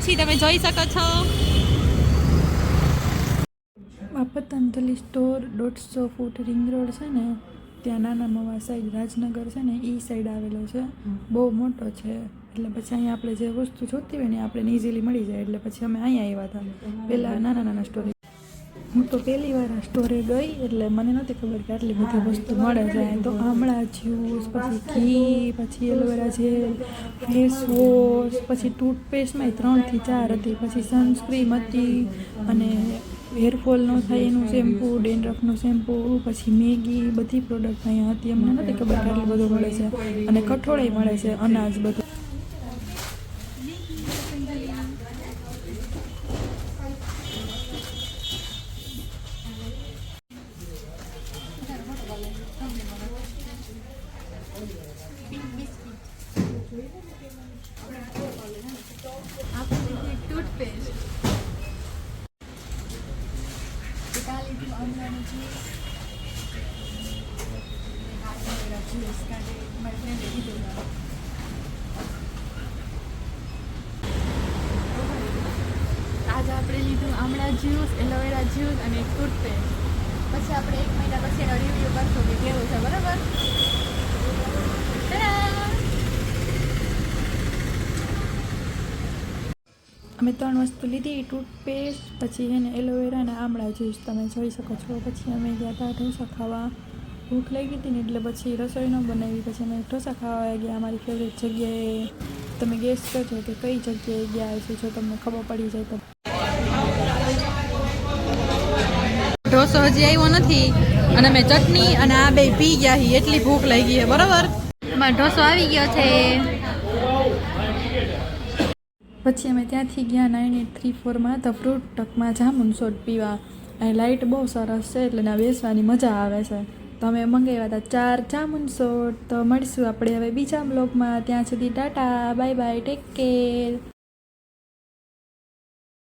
પછી તમે જોઈ શકો છો આ Patanjali store 150 foot ring road છે ને ત્યાં નાના મવા સાઈડ રાજનગર છે ને એ સાઈડ આવેલો છે. બહુ મોટો છે એટલે પછી અહીંયા આપણે જે વસ્તુ જોતી હોય ને આપણે ઇઝીલી મળી જાય એટલે પછી અમે અહીંયા આવ્યા હતા. પહેલાં નાના સ્ટોરે હું તો પહેલી વાર આ સ્ટોરે ગઈ એટલે મને નહોતી ખબર કે આટલી બધી વસ્તુ મળે છે. તો આમળા જ્યુસ, પછી ઘી, પછી એલોવેરા જેલ, ફેસ વોશ, પછી ટૂથપેસ્ટમાં 3 થી 4 હતી, પછી સનસ્ક્રીમ હતી અને હેરફોલ ન થાય એનું શેમ્પૂ, ડેન્ડ્રફનું શેમ્પૂ, પછી મેગી, બધી પ્રોડક્ટ અહીંયા હતી. અમને નહોતી ખબર કે આટલું બધું મળે છે અને કઠોળાઈ મળે છે, અનાજ બધું. ટૂથપેસ્ટ આજે આપણે લીધું આમળા જ્યુસ, એલોવેરા જ્યુસ અને એક ટૂથપેસ્ટ. પછી આપણે 1 મહિના પછી એનો રિવ્યૂ કરશું કે કેવું છે. બરાબર. અમે 3 વસ્તુ લીધી, ટૂથપેસ્ટ, પછી એને એલોવેરા અને આમળા જ્યુસ તમે જોઈ શકો છો. પછી અમે ગયા હતા ઢોસા ખાવા. ભૂખ લાગી હતી ને એટલે પછી રસોઈ ન બનાવી. પછી અમે ઢોસા ખાવા ગયા અમારી ફેવરેટ જગ્યાએ. તમે ગેસ કરજો કે કઈ જગ્યાએ ગયા હશે, જો તમને ખબર પડી જાય તો. ઢોસો હજી આવ્યો નથી અને મેં ચટણી અને આ બે પી ગયા છીએ. એટલી ભૂખ લાગી છે. બરાબર. અમારો ઢોસો આવી ગયો છે. પછી અમે ત્યાંથી ગયા 9834માં ધ ફ્રૂટ ટકમાં જામુન સોડ પીવા. અને લાઇટ બહુ સરસ છે એટલે ના બેસવાની મજા આવે છે. તો અમે મંગાવ્યા હતા 4 જામુન સોડ. તો મળીશું આપણે હવે બીજા બ્લોગમાં. ત્યાં સુધી Tata, bye bye, take care.